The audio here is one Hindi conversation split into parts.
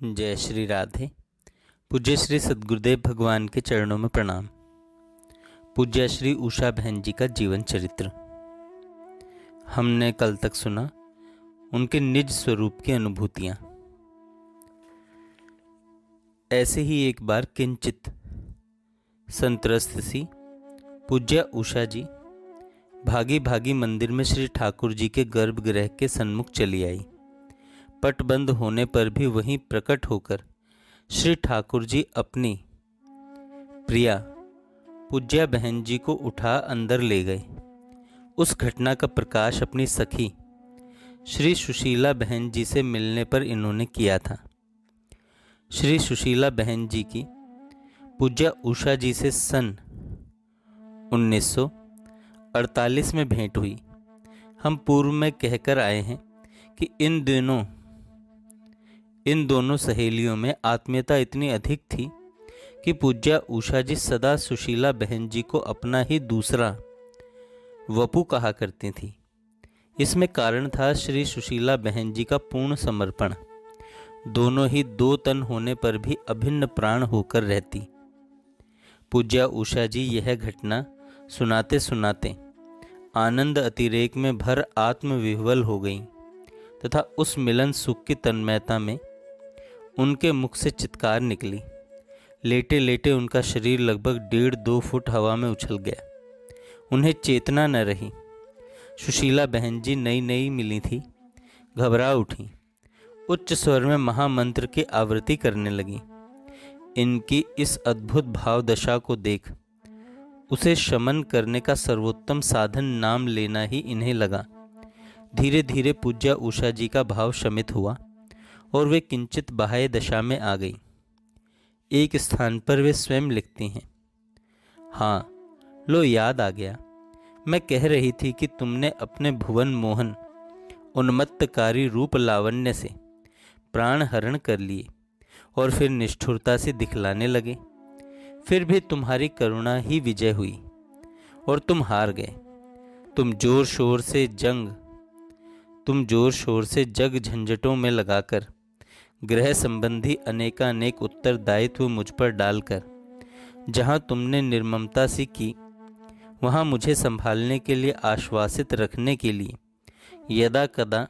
जय श्री राधे। पूज्य श्री सद्गुरुदेव भगवान के चरणों में प्रणाम। पूज्य श्री उषा बहन जी का जीवन चरित्र हमने कल तक सुना। उनके निज स्वरूप की अनुभूतियां। ऐसे ही एक बार किंचित संत्रस्त सी पूज्य उषा जी भागी भागी मंदिर में श्री ठाकुर जी के गर्भगृह के सन्मुख चली आई। पट बंद होने पर भी वहीं प्रकट होकर श्री ठाकुर जी अपनी प्रिया पूज्या बहन जी को उठा अंदर ले गए। उस घटना का प्रकाश अपनी सखी श्री सुशीला बहन जी से मिलने पर इन्होंने किया था। श्री सुशीला बहन जी की पूज्या उषा जी से सन 1948 में भेंट हुई। हम पूर्व में कहकर आए हैं कि इन दोनों सहेलियों में आत्मीयता इतनी अधिक थी कि पूज्या उषा जी सदा सुशीला बहन जी को अपना ही दूसरा वपू कहा करती थी। इसमें कारण था श्री सुशीला बहन जी का पूर्ण समर्पण। दोनों ही दो तन होने पर भी अभिन्न प्राण होकर रहती। पूज्या उषा जी यह घटना सुनाते सुनाते आनंद अतिरेक में भर आत्मविह्वल हो गईं तथा उस मिलन सुख की तन्मयता में उनके मुख से चित्कार निकली। लेटे लेटे उनका शरीर लगभग 1.5-2 फुट हवा में उछल गया। उन्हें चेतना न रही। सुशीला बहन जी नई नई मिली थी, घबरा उठी। उच्च स्वर में महामंत्र की आवृत्ति करने लगी। इनकी इस अद्भुत भाव दशा को देख उसे शमन करने का सर्वोत्तम साधन नाम लेना ही इन्हें लगा। धीरे धीरे पूज्या उषा जी का भाव शमित हुआ और वे किंचित बाह्य दशा में आ गई। एक स्थान पर वे स्वयं लिखती हैं, हाँ लो याद आ गया। मैं कह रही थी कि तुमने अपने भुवन मोहन उन्मत्तकारी रूप लावण्य से प्राण हरण कर लिए और फिर निष्ठुरता से दिखलाने लगे। फिर भी तुम्हारी करुणा ही विजय हुई और तुम हार गए। तुम जोर शोर से जग झंझटों में लगाकर गृह संबंधी अनेकानेक उत्तरदायित्व मुझ पर डालकर जहां तुमने निर्ममता सी की, वहां मुझे संभालने के लिए आश्वासित रखने के लिए यदा कदा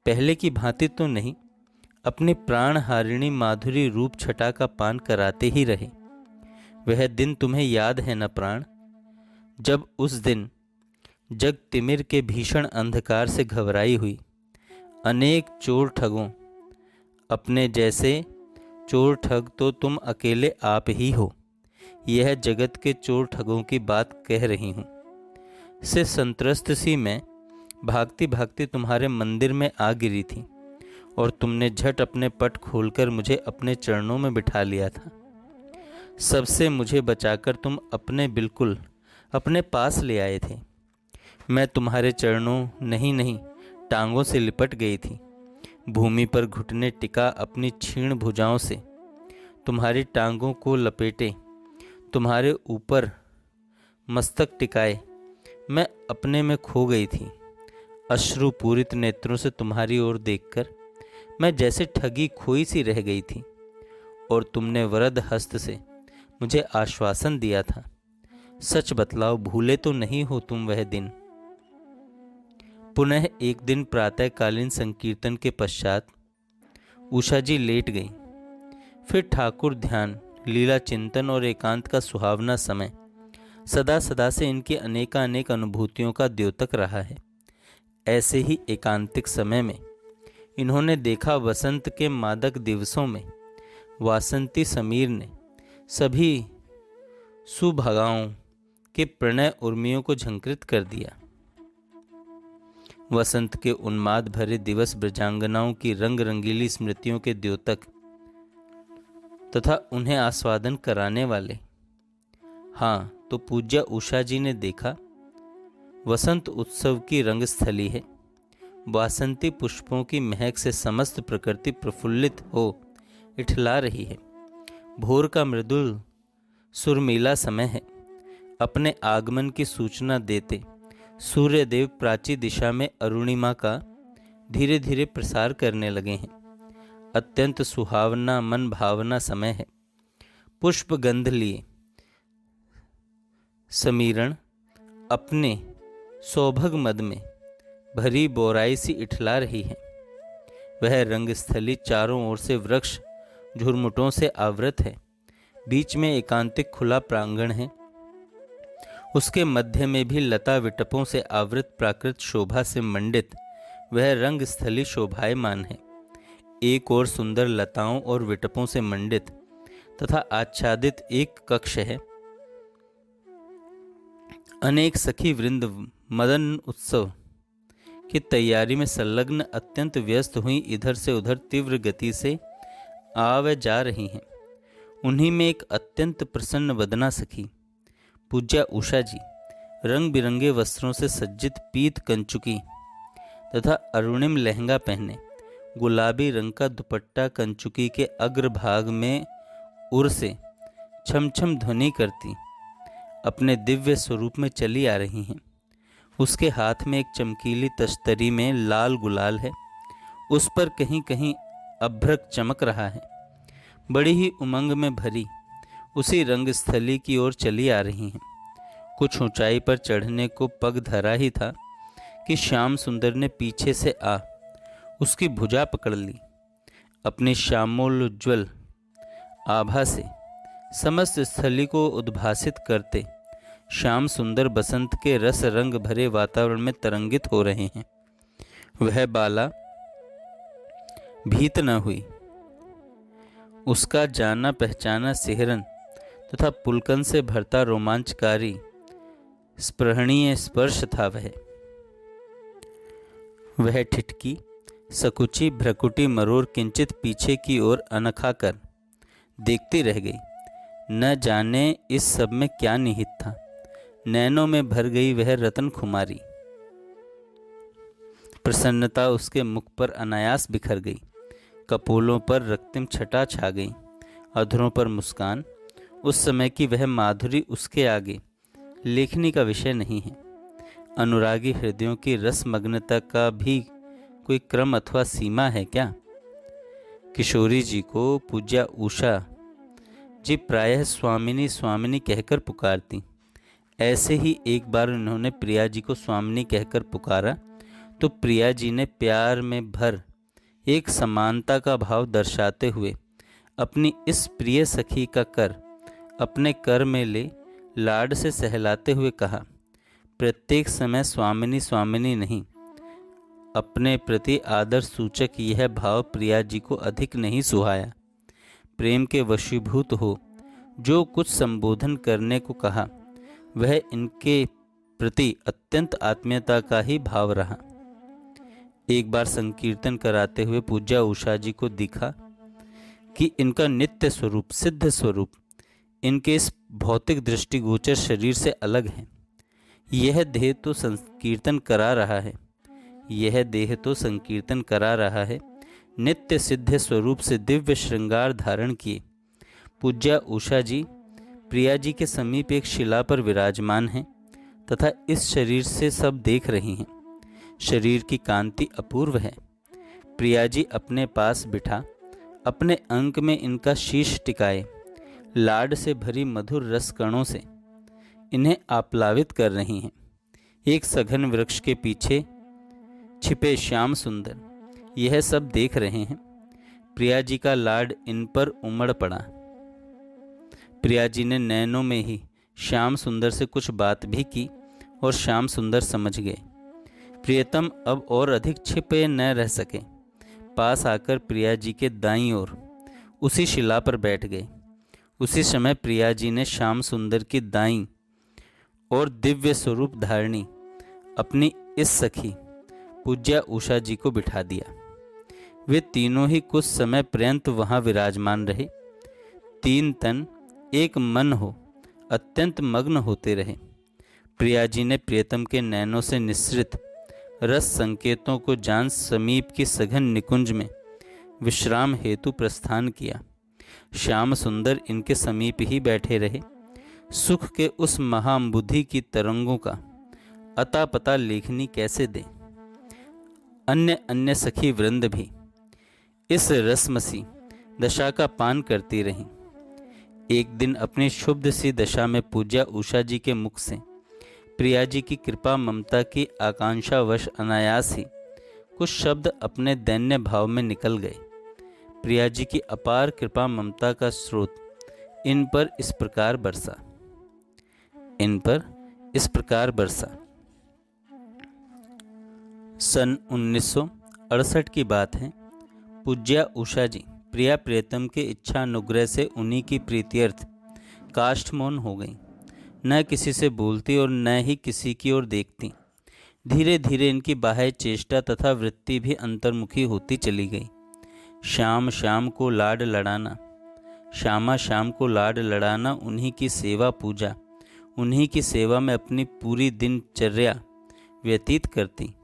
पहले की भांति तो नहीं, अपनी प्राणहारिणी माधुरी रूप छटा का पान कराते ही रहे। वह दिन तुम्हें याद है न प्राण, जब उस दिन जग तिमिर के भीषण अंधकार से घबराई हुई अनेक चोर ठगों, अपने जैसे चोर ठग तो तुम अकेले आप ही हो, यह जगत के चोर ठगों की बात कह रही हूँ, से संत्रस्त सी मैं भागती भागती तुम्हारे मंदिर में आ गिरी थी और तुमने झट अपने पट खोलकर मुझे अपने चरणों में बिठा लिया था। सबसे मुझे बचाकर तुम बिल्कुल अपने पास ले आए थे। मैं तुम्हारे चरणों नहीं टांगों से लिपट गई थी। भूमि पर घुटने टिका अपनी क्षीण भुजाओं से तुम्हारी टांगों को लपेटे तुम्हारे ऊपर मस्तक टिकाए मैं अपने में खो गई थी। अश्रुपूरित नेत्रों से तुम्हारी ओर देखकर मैं जैसे ठगी खोई सी रह गई थी और तुमने वरद हस्त से मुझे आश्वासन दिया था। सच बतलाओ, भूले तो नहीं हो तुम वह दिन? पुनः एक दिन प्रातःकालीन संकीर्तन के पश्चात उषा जी लेट गई। फिर ठाकुर ध्यान, लीला चिंतन और एकांत का सुहावना समय सदा सदा से इनकी अनेकानेक अनुभूतियों का द्योतक रहा है। ऐसे ही एकांतिक समय में इन्होंने देखा वसंत के मादक दिवसों में वासंती समीर ने सभी सुभगाओं के प्रणय उर्मियों को झंकृत कर दिया। वसंत के उन्माद भरे दिवस ब्रजांगनाओं की रंग रंगीली स्मृतियों के द्योतक तथा उन्हें आस्वादन कराने वाले। हाँ, तो पूज्या उषा जी ने देखा वसंत उत्सव की रंगस्थली है। वासंती पुष्पों की महक से समस्त प्रकृति प्रफुल्लित हो इठला रही है। भोर का मृदुल सुरमीला समय है। अपने आगमन की सूचना देते सूर्यदेव प्राची दिशा में अरुणिमा का धीरे धीरे प्रसार करने लगे हैं। अत्यंत सुहावना मन भावना समय है। पुष्प गंध लिए समीरण अपने सौभग मद में भरी बोराई सी इठला रही है। वह रंगस्थली चारों ओर से वृक्ष झुरमुटों से आवृत है। बीच में एकांतिक खुला प्रांगण है। उसके मध्य में भी लता विटपों से आवृत प्राकृत शोभा से मंडित वह रंगस्थली शोभायमान है। एक और सुंदर लताओं और विटपों से मंडित तथा आच्छादित एक कक्ष है। अनेक सखी वृंद मदन उत्सव की तैयारी में संलग्न अत्यंत व्यस्त हुई इधर से उधर तीव्र गति से आ व जा रही हैं। उन्हीं में एक अत्यंत प्रसन्न वदना सखी पूज्या उषा जी रंग बिरंगे वस्त्रों से सज्जित पीत कंचुकी तथा अरुणिम लहंगा पहने, गुलाबी रंग का दुपट्टा कंचुकी के अग्रभाग में उर से छम छम ध्वनि करती अपने दिव्य स्वरूप में चली आ रही हैं। उसके हाथ में एक चमकीली तश्तरी में लाल गुलाल है। उस पर कहीं कहीं अभ्रक चमक रहा है। बड़ी ही उमंग में भरी उसी रंगस्थली की ओर चली आ रही हैं। कुछ ऊंचाई पर चढ़ने को पग धरा ही था कि श्याम सुंदर ने पीछे से आ उसकी भुजा पकड़ ली। अपनी श्यामोल्ज्वल आभा से समस्त स्थली को उद्भासित करते श्याम सुंदर बसंत के रस रंग भरे वातावरण में तरंगित हो रहे हैं। वह बाला भीत न हुई। उसका जाना पहचाना सिहरन तथा पुलकन से भरता रोमांचकारी स्पृहणीय स्पर्श था। वह ठिठकी सकुची भ्रकुटी मरोड़ किंचित पीछे की ओर अनखा कर देखती रह गई। न जाने इस सब में क्या निहित था। नैनों में भर गई वह रतन खुमारी। प्रसन्नता उसके मुख पर अनायास बिखर गई। कपोलों पर रक्तिम छटा छा गई। अधरों पर मुस्कान। उस समय की वह माधुरी उसके आगे लेखनी का विषय नहीं है। अनुरागी हृदयों की रसमग्नता का भी कोई क्रम अथवा सीमा है क्या? किशोरी जी को पूज्या उषा जी प्रायः स्वामिनी स्वामिनी कहकर पुकारती। ऐसे ही एक बार उन्होंने प्रिया जी को स्वामिनी कहकर पुकारा तो प्रिया जी ने प्यार में भर एक समानता का भाव दर्शाते हुए अपनी इस प्रिय सखी का कर अपने कर में ले लाड से सहलाते हुए कहा, प्रत्येक समय स्वामिनी स्वामिनी नहीं। अपने प्रति आदर सूचक यह भाव प्रिया जी को अधिक नहीं सुहाया। प्रेम के वशीभूत हो जो कुछ संबोधन करने को कहा वह इनके प्रति अत्यंत आत्मीयता का ही भाव रहा। एक बार संकीर्तन कराते हुए पूज्या उषा जी को दिखा कि इनका नित्य स्वरूप सिद्ध स्वरूप इनके इस भौतिक दृष्टिगोचर शरीर से अलग है। यह देह तो संकीर्तन करा रहा है। यह देह तो संकीर्तन करा रहा है। नित्य सिद्ध स्वरूप से दिव्य श्रृंगार धारण किए पूज्या उषा जी प्रिया जी के समीप एक शिला पर विराजमान हैं तथा इस शरीर से सब देख रही हैं। शरीर की कांति अपूर्व है। प्रिया जी अपने पास बिठा अपने अंक में इनका शीश टिकाए लाड से भरी मधुर रस कणों से इन्हें आप्लावित कर रही हैं। एक सघन वृक्ष के पीछे छिपे श्याम सुंदर यह सब देख रहे हैं। प्रिया जी का लाड इन पर उमड़ पड़ा। प्रिया जी ने नैनों में ही श्याम सुंदर से कुछ बात भी की और श्याम सुंदर समझ गए। प्रियतम अब और अधिक छिपे न रह सके। पास आकर प्रिया जी के दाईं ओर उसी शिला पर बैठ गए। उसी समय प्रिया जी ने श्याम सुंदर की दाईं और दिव्य स्वरूप धारणी अपनी इस सखी पूज्या उषा जी को बिठा दिया। वे तीनों ही कुछ समय पर्यंत वहां विराजमान रहे। तीन तन एक मन हो अत्यंत मग्न होते रहे। प्रिया जी ने प्रियतम के नैनों से निस्सृत रस संकेतों को जान समीप की सघन निकुंज में विश्राम हेतु प्रस्थान किया। श्याम सुंदर इनके समीप ही बैठे रहे। सुख के उस महाबुद्धि की तरंगों का अता पता लेखनी कैसे दे। अन्य अन्य सखी वृंद भी इस रसमसी दशा का पान करती रहीं। एक दिन अपनी शुभ सी दशा में पूज्या उषा जी के मुख से प्रिया जी की कृपा ममता की आकांक्षावश अनायास ही कुछ शब्द अपने दैन्य भाव में निकल गए। प्रिया जी की अपार कृपा ममता का स्रोत इन पर इस प्रकार बरसा। सन 1968 की बात है। पूज्या उषा जी प्रिया प्रियतम के इच्छानुग्रह से उन्हीं की प्रीत्यर्थ काष्ठमौन हो गई। न किसी से बोलती और न ही किसी की ओर देखती। धीरे धीरे इनकी बाह्य चेष्टा तथा वृत्ति भी अंतर्मुखी होती चली गई। शाम शाम को लाड लड़ाना, उन्हीं की सेवा पूजा, उन्हीं की सेवा में अपनी पूरी दिनचर्या व्यतीत करती।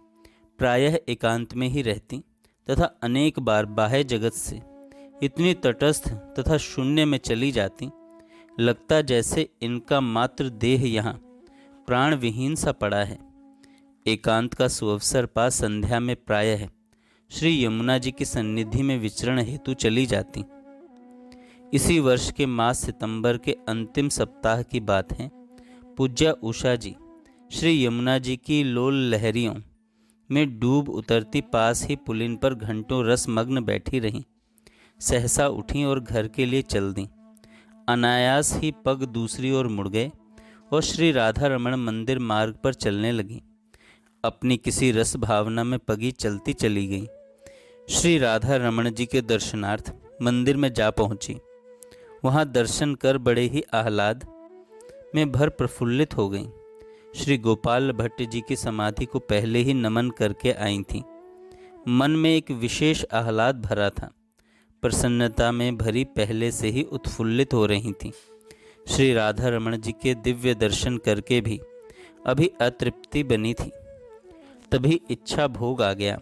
प्रायः एकांत में ही रहती तथा अनेक बार बाह्य जगत से इतनी तटस्थ तथा शून्य में चली जाती, लगता जैसे इनका मात्र देह यहाँ प्राण विहीन सा पड़ा है। एकांत का सुअवसर पा संध्या में प्रायः श्री यमुना जी की सन्निधि में विचरण हेतु चली जाती। इसी वर्ष के मास सितंबर के अंतिम सप्ताह की बात है। पूज्या उषा जी श्री यमुना जी की लोल लहरियों में डूब उतरती पास ही पुलिन पर घंटों रसमग्न बैठी रहीं। सहसा उठीं और घर के लिए चल दीं। अनायास ही पग दूसरी ओर मुड़ गए और श्री राधा रमण मंदिर मार्ग पर चलने लगीं। अपनी किसी रस भावना में पगी चलती चली गई। श्री राधा रमण जी के दर्शनार्थ मंदिर में जा पहुंची। वहां दर्शन कर बड़े ही आह्लाद में भर प्रफुल्लित हो गई। श्री गोपाल भट्ट जी की समाधि को पहले ही नमन करके आई थीं। मन में एक विशेष आह्लाद भरा था। प्रसन्नता में भरी पहले से ही उत्फुल्लित हो रही थीं। श्री राधा रमण जी के दिव्य दर्शन करके भी अभी अतृप्ति बनी थी। तभी इच्छा भोग आ गया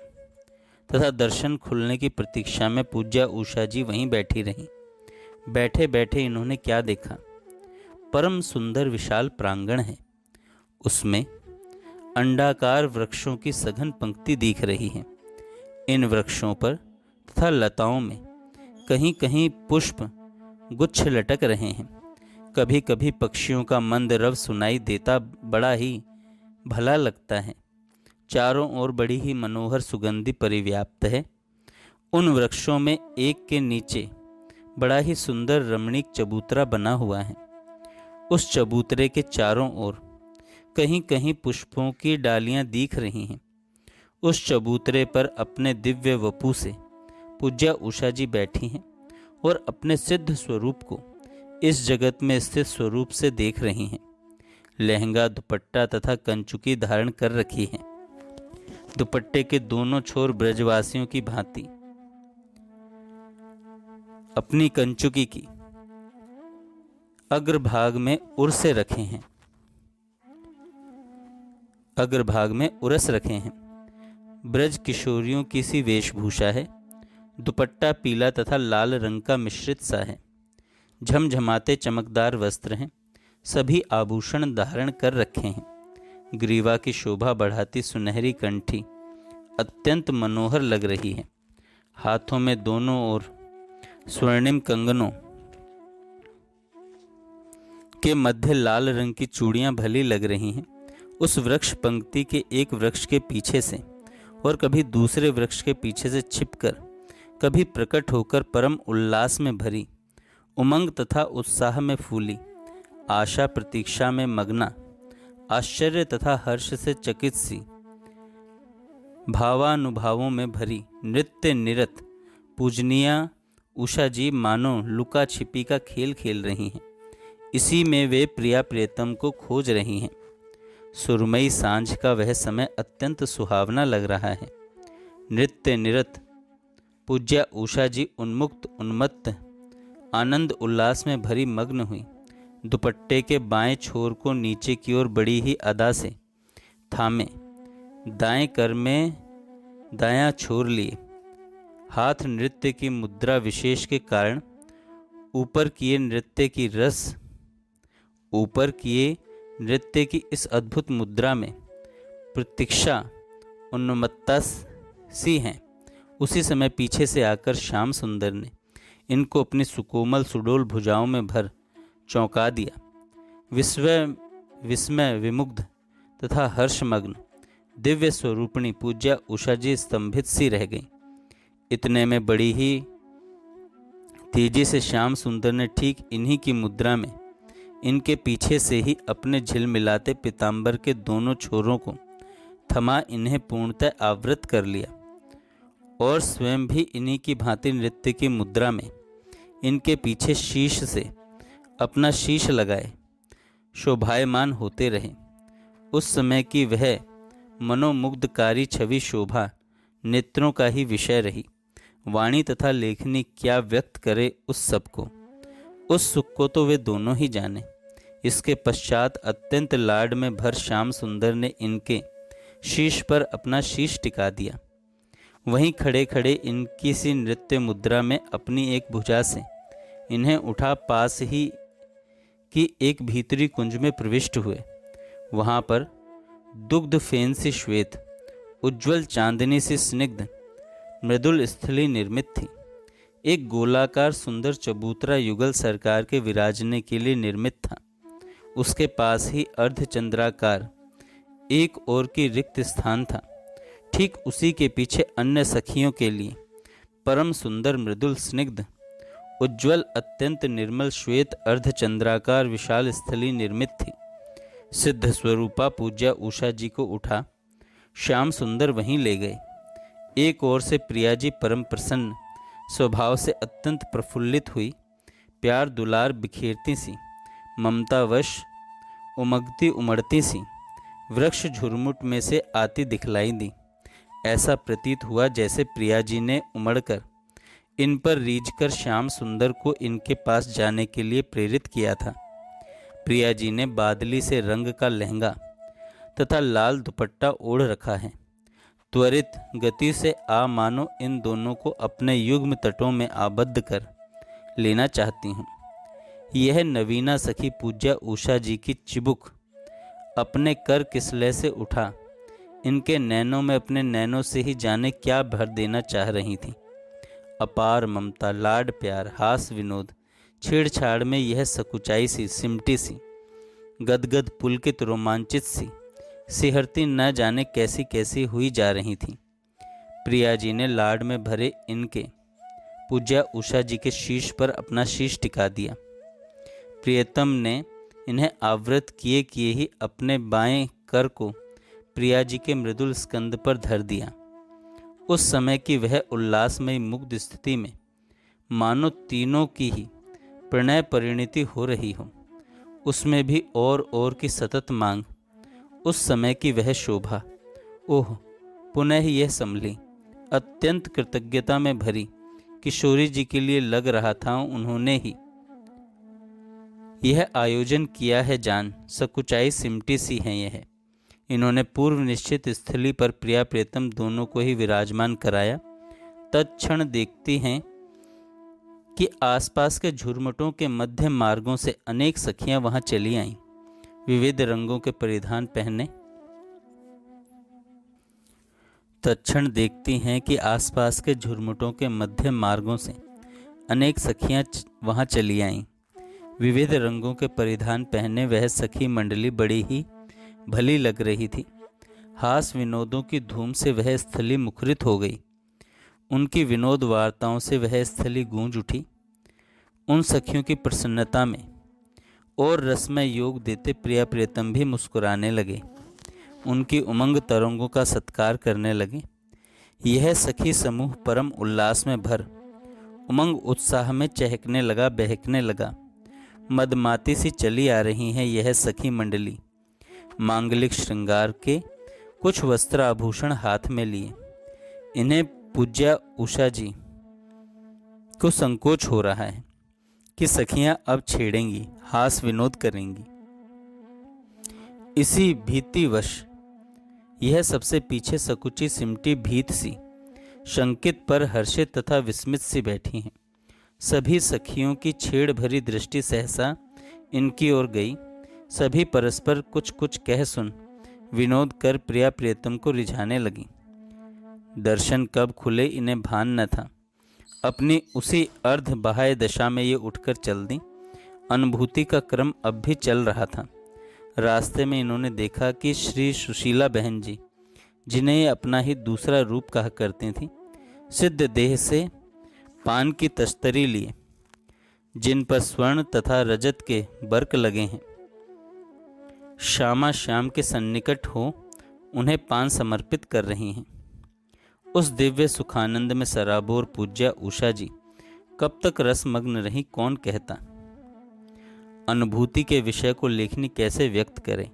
तथा दर्शन खुलने की प्रतीक्षा में पूज्या उषा जी वहीं बैठी रहीं। बैठे बैठे इन्होंने क्या देखा। परम सुंदर विशाल प्रांगण है। उसमें अंडाकार वृक्षों की सघन पंक्ति दिख रही है। इन वृक्षों पर तथा लताओं में कहीं कहीं पुष्प गुच्छ लटक रहे हैं। कभी कभी पक्षियों का मंद रव सुनाई देता बड़ा ही भला लगता है। चारों ओर बड़ी ही मनोहर सुगंधि परिव्याप्त है। उन वृक्षों में एक के नीचे बड़ा ही सुंदर रमणीक चबूतरा बना हुआ है। उस चबूतरे के चारों ओर कहीं कहीं पुष्पों की डालियां दिख रही हैं। उस चबूतरे पर अपने दिव्य वपु से पूज्या उषा जी बैठी हैं और अपने सिद्ध स्वरूप को इस जगत में स्थित स्वरूप से देख रही हैं। लहंगा, दुपट्टा तथा कंचुकी धारण कर रखी है। दुपट्टे के दोनों छोर ब्रजवासियों की भांति अपनी कंचुकी की अग्रभाग में उरस रखे हैं। ब्रज किशोरियों की सी वेशभूषा है। दुपट्टा पीला तथा लाल रंग का मिश्रित सा है। झमझमाते चमकदार वस्त्र हैं। सभी आभूषण धारण कर रखे हैं। ग्रीवा की शोभा बढ़ाती सुनहरी कंठी अत्यंत मनोहर लग रही है। हाथों में दोनों ओर स्वर्णिम कंगनों के मध्य लाल रंग की चूड़ियां भली लग रही हैं। उस वृक्ष पंक्ति के एक वृक्ष के पीछे से और कभी दूसरे वृक्ष के पीछे से छिपकर, कभी प्रकट होकर परम उल्लास में भरी, उमंग तथा उत्साह में फूली, आशा प्रतीक्षा में मग्ना, आश्चर्य तथा हर्ष से चकित सी, भावानुभावों में भरी, नृत्य निरत पूजनीया उषा जी मानो लुका छिपी का खेल खेल रही हैं। इसी में वे प्रिया प्रियतम को खोज रही हैं। सुरमई सांझ का वह समय अत्यंत सुहावना लग रहा है। नृत्य निरत पूज्या उषा जी उन्मुक्त, उन्मत्त, आनंद उल्लास में भरी मग्न हुई। दुपट्टे के बाएं छोर को नीचे की ओर बड़ी ही अदा से थामे, दाएं कर में दायां छोर लिए, हाथ नृत्य की मुद्रा विशेष के कारण ऊपर किए नृत्य की इस अद्भुत मुद्रा में प्रतीक्षा उन्मत्ता सी हैं उसी समय पीछे से आकर श्याम सुंदर ने इनको अपनी सुकोमल सुडोल भुजाओं में भर चौंका दिया। विस्मय विमुग्ध तथा हर्षमग्न दिव्य स्वरूपिणी पूज्या उषा जी स्तंभित सी रह गई। इतने में बड़ी ही तेजी से श्याम सुंदर ने ठीक इन्हीं की मुद्रा में इनके पीछे से ही अपने झिलमिलाते पीतांबर के दोनों छोरों को थमा इन्हें पूर्णतः आवृत कर लिया और स्वयं भी इन्हीं की भांति नृत्य की मुद्रा में इनके पीछे शीश से अपना शीश लगाए शोभायमान होते रहे। उस समय की वह मनोमुग्धकारी छवि शोभा नेत्रों का ही विषय रही। वाणी तथा लेखनी क्या व्यक्त करे उस सब को, उस सुख को तो वे दोनों ही जाने। इसके पश्चात अत्यंत लाड में भर श्याम सुंदर ने इनके शीश पर अपना शीश टिका दिया। वहीं खड़े खड़े इनकी सी नृत्य मुद्रा में अपनी एक भुजा से इन्हें उठा पास ही की एक भीतरी कुंज में प्रविष्ट हुए। वहाँ पर दुग्ध फेन सी श्वेत उज्ज्वल चांदनी सी स्निग्ध मृदुल स्थली निर्मित थी। एक गोलाकार सुंदर चबूतरा युगल सरकार के विराजने के लिए निर्मित था। उसके पास ही अर्धचंद्राकार एक ओर की रिक्त स्थान था। ठीक उसी के पीछे अन्य सखियों के लिए परम सुंदर मृदुल स्निग्ध उज्ज्वल अत्यंत निर्मल श्वेत अर्धचंद्राकार विशाल स्थली निर्मित थी। सिद्ध स्वरूपा पूज्या उषा जी को उठा श्याम सुंदर वहीं ले गए। एक ओर से प्रिया जी परम प्रसन्न स्वभाव से अत्यंत प्रफुल्लित हुई, प्यार दुलार बिखेरती सी, ममतावश उमगती उमड़ती सी वृक्ष झुरमुट में से आती दिखलाई दी। ऐसा प्रतीत हुआ जैसे प्रिया जी ने उमड़कर इन पर रीझकर श्याम सुंदर को इनके पास जाने के लिए प्रेरित किया था। प्रिया जी ने बादली से रंग का लहंगा तथा लाल दुपट्टा ओढ़ रखा है। त्वरित गति से आ मानो इन दोनों को अपने युग्म तटों में आबद्ध कर लेना चाहती हूँ। यह नवीना सखी पूज्या उषा जी की चिबुक अपने कर किसले से उठा इनके नैनों में अपने नैनों से ही जाने क्या भर देना चाह रही थी। अपार ममता, लाड प्यार, हास विनोद, छेड़छाड़ में यह सकुचाई सी, सिमटी सी, गदगद पुलकित रोमांचित सी, सिहरती न जाने कैसी कैसी हुई जा रही थी। प्रिया जी ने लाड में भरे इनके पूज्या उषा जी के शीश पर अपना शीश टिका दिया। प्रियतम ने इन्हें आवृत किए किए ही अपने बाएं कर को प्रिया जी के मृदुल स्कंद पर धर दिया। उस समय की वह उल्लासमय मुग्ध स्थिति में मानो तीनों की ही प्रणय परिणति हो रही हो। उसमें भी और की सतत मांग। उस समय की वह शोभा, ओह पुनः यह संभली अत्यंत कृतज्ञता में भरी किशोरी जी के लिए लग रहा था उन्होंने ही यह आयोजन किया है। जान सकुचाई सिमटी सी है यह। इन्होंने पूर्व निश्चित स्थली पर प्रिया प्रियतम दोनों को ही विराजमान कराया। तत्क्षण देखती हैं कि आसपास के झुरमुटों के मध्य मार्गों से अनेक सखियां वहां चली आईं, विविध रंगों के परिधान पहने। तत्क्षण देखती हैं कि आसपास के झुरमुटों के मध्य मार्गों से अनेक सखियां वहां चली आईं, विविध रंगों के परिधान पहने। वह सखी मंडली बड़ी ही भली लग रही थी। हास विनोदों की धूम से वह स्थली मुखरित हो गई। उनकी विनोद वार्ताओं से वह स्थली गूंज उठी। उन सखियों की प्रसन्नता में और रसमय योग देते प्रिया प्रियतम भी मुस्कुराने लगे, उनकी उमंग तरंगों का सत्कार करने लगे। यह सखी समूह परम उल्लास में भर उमंग उत्साह में चहकने लगा, बहकने लगा। मदमाती सी चली आ रही है यह सखी मंडली, मांगलिक श्रृंगार के कुछ वस्त्र आभूषण हाथ में लिए। इन्हें पूज्या उषा जी को संकोच हो रहा है कि सखियां अब छेड़ेंगी, हास विनोद करेंगी। इसी भीतिवश यह सबसे पीछे सकुची सिमटी भीत सी, शंकित पर हर्षित तथा विस्मित सी बैठी हैं। सभी सखियों की छेड़ भरी दृष्टि सहसा इनकी ओर गई। सभी परस्पर कुछ कुछ कह सुन विनोद कर प्रिया प्रियतम को रिझाने लगी। दर्शन कब खुले इन्हें भान न था। अपनी उसी अर्ध बाह्य दशा में ये उठकर चल दी। अनुभूति का क्रम अब भी चल रहा था। रास्ते में इन्होंने देखा कि श्री सुशीला बहन जी, जिन्हें ये अपना ही दूसरा रूप कहा करती थी, सिद्ध देह से पान की तश्तरी लिए, जिन पर स्वर्ण तथा रजत के बर्क लगे हैं, श्यामा श्याम के सन्निकट हो उन्हें पान समर्पित कर रही हैं। उस दिव्य सुखानंद में सराबोर पूज्या उषा जी कब तक रसमग्न रही कौन कहता। अनुभूति के विषय को लेखनी कैसे व्यक्त करे।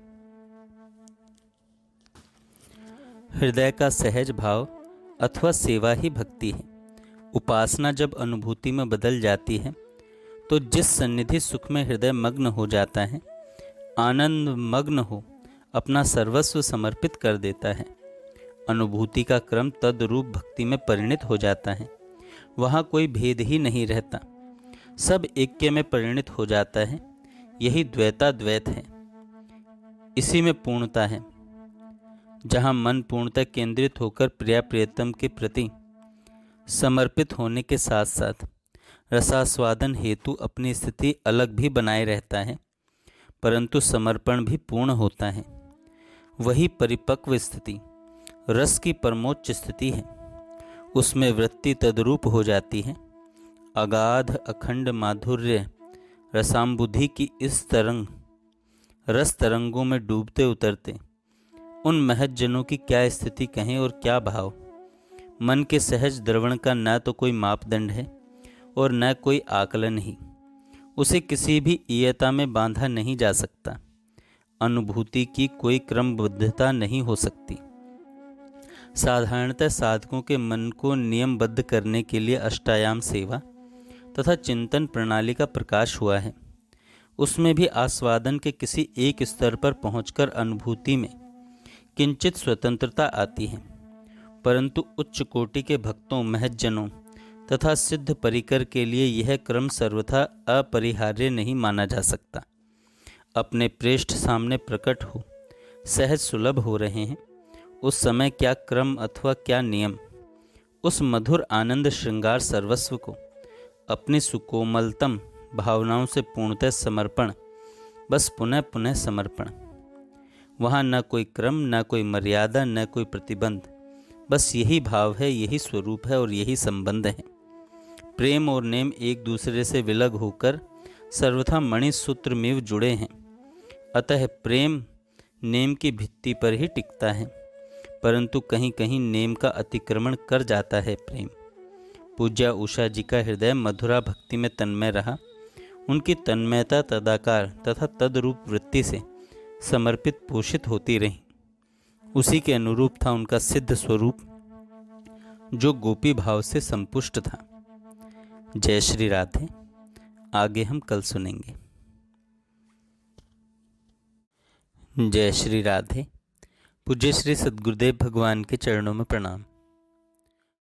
हृदय का सहज भाव अथवा सेवा ही भक्ति है। उपासना जब अनुभूति में बदल जाती है तो जिस सन्निधि सुख में हृदय मग्न हो जाता है, आनंद मग्न हो अपना सर्वस्व समर्पित कर देता है, अनुभूति का क्रम तद्रूप भक्ति में परिणित हो जाता है। वहाँ कोई भेद ही नहीं रहता, सब ऐक्य में परिणित हो जाता है। यही द्वैताद्वैत है, इसी में पूर्णता है। जहाँ मन पूर्णतः केंद्रित होकर प्रिया प्रियतम के प्रति समर्पित होने के साथ साथ रसास्वादन हेतु अपनी स्थिति अलग भी बनाए रहता है, परंतु समर्पण भी पूर्ण होता है। वही परिपक्व स्थिति, रस की परमोच्च स्थिति है। उसमें वृत्ति तद्रूप हो जाती है। अगाध अखंड माधुर्य रसाम्बुद्धि की इस तरंग रस तरंगों में डूबते उतरते उन महज जनों की क्या स्थिति कहें और क्या भाव। मन के सहज द्रवण का न तो कोई मापदंड है और न कोई आकलन ही। उसे किसी भी इयता में बांधा नहीं जा सकता। अनुभूति की कोई क्रमबद्धता नहीं हो सकती। साधारणतः साधकों के मन को नियमबद्ध करने के लिए अष्टायाम सेवा तथा चिंतन प्रणाली का प्रकाश हुआ है। उसमें भी आस्वादन के किसी एक स्तर पर पहुंचकर अनुभूति में किंचित स्वतंत्रता आती है, परंतु उच्च कोटि के भक्तों, महज्जनों तथा सिद्ध परिकर के लिए यह क्रम सर्वथा अपरिहार्य नहीं माना जा सकता। अपने पृष्ठ सामने प्रकट हो, सहज सुलभ हो रहे हैं, उस समय क्या क्रम अथवा क्या नियम। उस मधुर आनंद श्रृंगार सर्वस्व को अपनी सुकोमलतम भावनाओं से पूर्णतः समर्पण, बस पुनः पुनः समर्पण। वहाँ न कोई क्रम, न कोई मर्यादा, न कोई प्रतिबंध, बस यही भाव है, यही स्वरूप है और यही संबंध है। प्रेम और नेम एक दूसरे से विलग होकर सर्वथा मणिसूत्र में जुड़े हैं। अतः प्रेम नेम की भित्ति पर ही टिकता है, परंतु कहीं कहीं नेम का अतिक्रमण कर जाता है प्रेम। पूज्या उषा जी का हृदय मधुरा भक्ति में तन्मय रहा। उनकी तन्मयता तदाकार तथा तद्रूप वृत्ति से समर्पित पोषित होती रही। उसी के अनुरूप था उनका सिद्ध स्वरूप, जो गोपी भाव से संपुष्ट था। जय श्री राधे। आगे हम कल सुनेंगे। जय श्री राधे। पूज्य श्री सद्गुरुदेव भगवान के चरणों में प्रणाम।